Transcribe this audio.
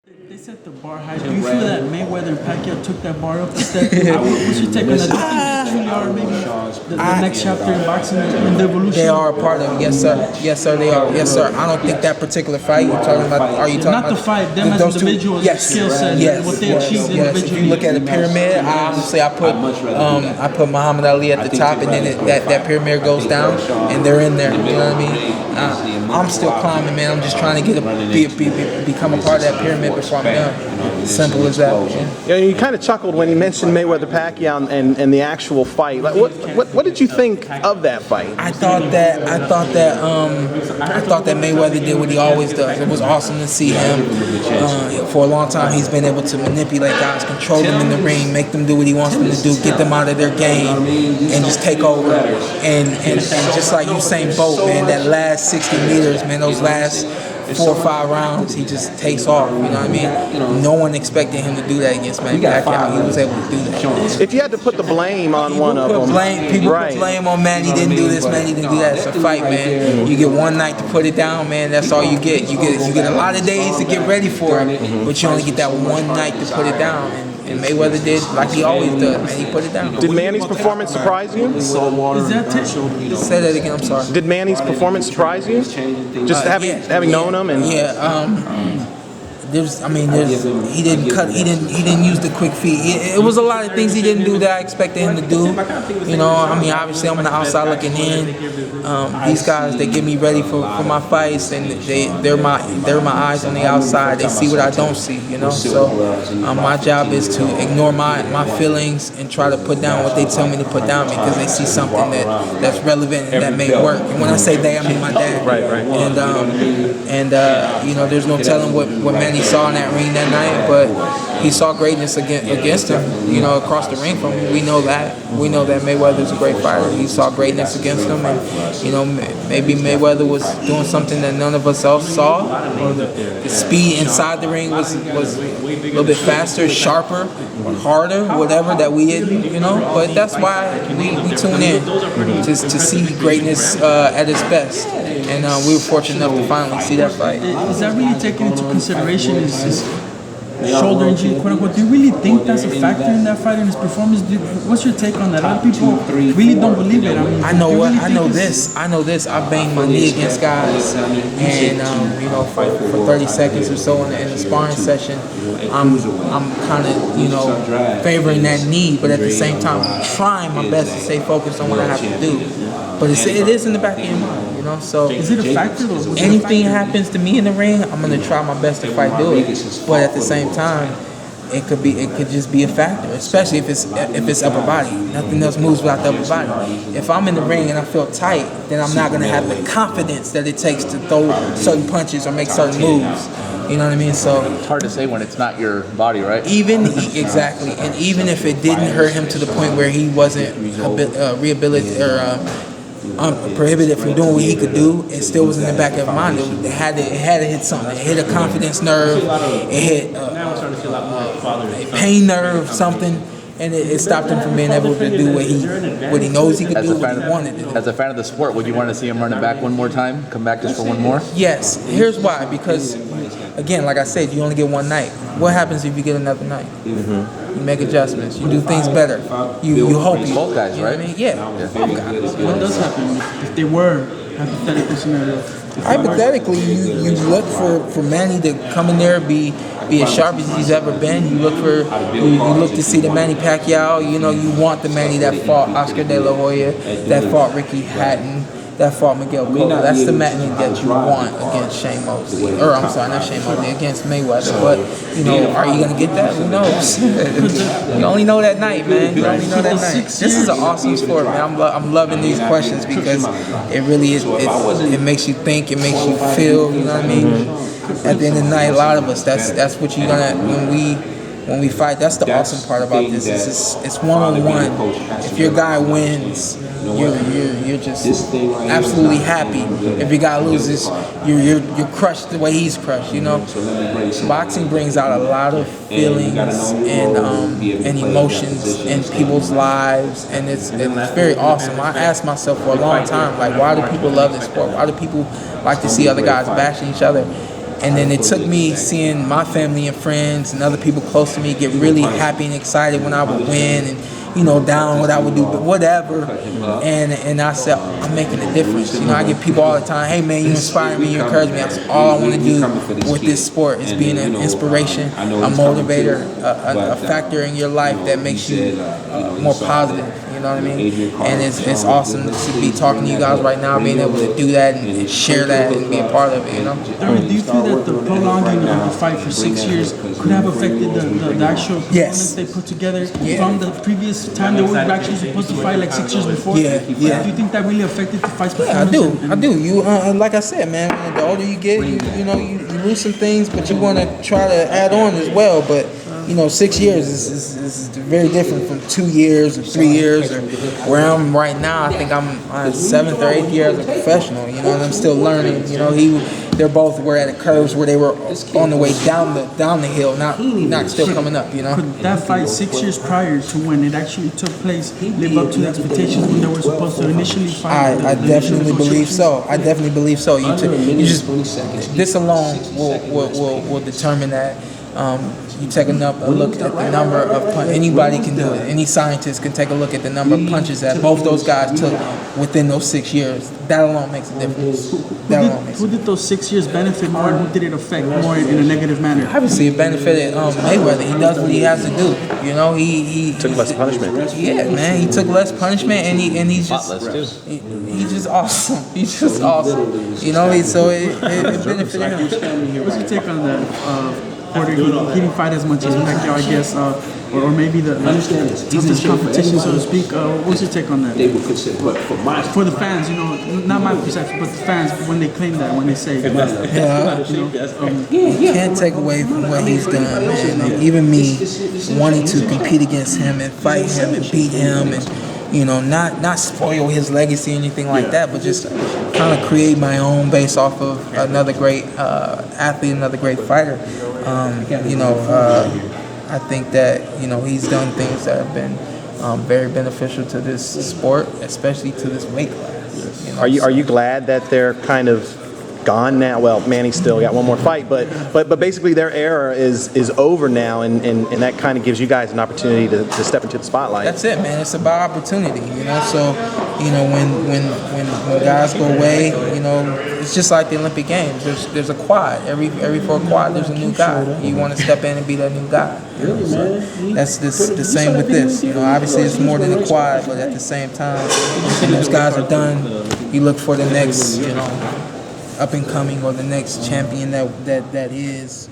They set the bar high. Do you feel that Mayweather and Pacquiao took that bar up a step? What's your take on that? Do you think they are maybe the next chapter in boxing in the evolution? They are a part of it. Yes, sir. Yes, sir. They are. Yes, sir. I don't think that particular fight you're talking about. Are you talking not about the fight? Them as individuals, skill set, what they achieved individually. If you look at the pyramid, honestly, I put Muhammad Ali at the top, and then that pyramid goes down, and they're in there. You know what I mean? I'm still climbing, man. I'm just trying to become a part of that pyramid before I'm done. Simple as that. Yeah, you kind of chuckled when you mentioned Mayweather-Pacquiao and the actual fight. Like, what did you think of that fight? I thought that Mayweather did what he always does. It was awesome to see him. For a long time, he's been able to manipulate guys, control them in the ring, make them do what he wants them to do, get them out of their game, and just take over. And just like Usain Bolt, man, that last 60 meters, man, those last 4 or 5 rounds, he just takes off. You know what I mean? No one expected him to do that against Manny Pacquiao. He was able to do that. If you had to put the blame on one of them, people put blame on Manny didn't do this, Manny didn't do that. It's a fight, man. You get one night to put it down, man. That's all you get. You get a lot of days to get ready for it, but you only get that one night to put it down. And Mayweather did like he always does, man. He put it down. Did Manny's performance surprise you? Say that again. I'm sorry. Did Manny's performance surprise you? Just having known him and he didn't use the quick feet. It was a lot of things he didn't do that I expected him to do. You know, I mean, obviously I'm on the outside looking in. These guys, they get me ready for my fights, and they're my eyes on the outside. They see what I don't see, you know. So my job is to ignore my feelings and try to put down what they tell me to put down because they see something that's relevant and that may work. And when I say they, I mean my dad. Right. And you know, there's no telling what Manny saw in that ring that night, but he saw greatness against him, you know, across the ring from him. We know that Mayweather's a great fighter. He saw greatness against him, and you know, maybe Mayweather was doing something that none of us else saw. The speed inside the ring was a little bit faster, sharper, harder, whatever that we didn't, you know. But that's why we tune in to see greatness at its best. And we were fortunate enough to finally see that fight. Is that really taken into consideration? Is shoulder injury, quote unquote? Do you really think that's a factor in that fight and his performance? What's your take on that? A lot of people really don't believe it. I know this. I banged my knee against guys, and you know, for 30 seconds or so in the sparring session, I'm kind of, you know, favoring that knee, but at the same time, I'm trying my best to stay focused on what I have to do. But it is in the back of your mind, you know. So is it a factor? Anything happens to me in the ring, I'm gonna try my best to fight through it. But at the same time, it could just be a factor, especially if it's upper body. Nothing else moves without the upper body. If I'm in the ring and I feel tight, then I'm not gonna have the confidence that it takes to throw certain punches or make certain moves. You know what I mean? So it's hard to say when it's not your body, right? Exactly, and even if it didn't hurt him to the point where he wasn't rehabilitated or prohibited from doing what he could do, it still was in the back of his mind. It had to hit something. It hit a confidence nerve. It hit a pain nerve, something, and it stopped him from being able to do what he knows he could do, what he wanted to do. As a fan of the sport, would you want to see him run it back one more time? Come back just for one more? Yes. Here's why. Because, again, like I said, you only get one night. What happens if you get another night? You make adjustments. You do things better. You hope you. Both guys, right? I mean? Yeah. Both guys. What does happen if they were hypothetical scenario? Hypothetically, you look for Manny to come in there, be as sharp as he's ever been. You look to see the Manny Pacquiao. You know, you want the Manny that fought Oscar De La Hoya, that fought Ricky Hatton, that fought Miguel Cotto. That's the Manny that you want against Shane Mosley. Or, I'm sorry, not Shane Mosley, against Mayweather. But, you know, are you going to get that? Who knows? You only know that night, man. You only know that night. This is an awesome sport, man. I'm loving these questions because it really is. It makes you think. It makes you feel. You know what I mean? At the end of the night, a lot of us, that's what you're going to, when we fight, that's the awesome part about this. It's one-on-one. If your guy wins, you're just absolutely happy. If your guy loses, you're crushed the way he's crushed. You know, boxing brings out a lot of feelings and emotions in people's lives, and it's very awesome. I asked myself for a long time, like, why do people love this sport? Why do people like to see other guys bashing each other? And then it took me seeing my family and friends and other people close to me get really happy and excited when I would win, and down what I would do, but whatever. And I said, I'm making a difference. I get people all the time, hey man, you inspire me, you encourage me. That's all I want to do with this sport is being an inspiration, a motivator, a factor in your life that makes you more positive. You know what I mean? And it's awesome to be talking to you guys right now, being able to do that and share that and be a part of it. Do you feel that the prolonging of the fight for 6 years could have affected the actual performance they put together from the previous time they were actually supposed to fight like 6 years before? Do you think that really affected the fight's performance? I do. You like I said, man, the older you get, you lose some things, but you want to try to add on as well. But 6 years is very different from 2 years or 3 years, or where I'm right now. I think I'm on 7th or 8th year as a professional, and I'm still learning. They're both were at curves where they were on the way down the hill, not still coming up. Could that fight 6 years prior to when it actually took place live up to the expectations when they were supposed to initially fight? I definitely believe so. You just this alone will determine that. You take a look at the number of punches. Anybody can do it. Any scientist can take a look at the number of punches that both those guys took within those 6 years. That alone makes a difference. Who did those 6 years benefit more, and who did it affect more in a negative manner? Obviously, it benefited Mayweather. He does what he has to do. He took less punishment. Yeah, man, he took less punishment, and he's just awesome. He's just awesome. So it benefited him. What's your take on that? Porter, he didn't fight as much as Pacquiao, I guess, or maybe the toughest competition, so to speak. What's your take on that? For the fans, not my perception, but the fans when they claim that, when they say, you can't take away from what he's done, man. Even me wanting to compete against him and fight him and beat him, and not spoil his legacy or anything like that, but just kind of create my own based off of another great athlete, another great fighter. I think that he's done things that have been very beneficial to this sport, especially to this weight class. Are you glad that they're kind of gone now? Well, Manny's still got one more fight, but basically their era is over now, and that kind of gives you guys an opportunity to step into the spotlight. That's it, man. It's about opportunity, So, when guys go away, it's just like the Olympic Games. There's a quad. Every for a quad, there's a new guy. You want to step in and be that new guy. So that's the same with this. Obviously it's more than a quad, but at the same time, when those guys are done, you look for the next, up and coming, or the next champion that is.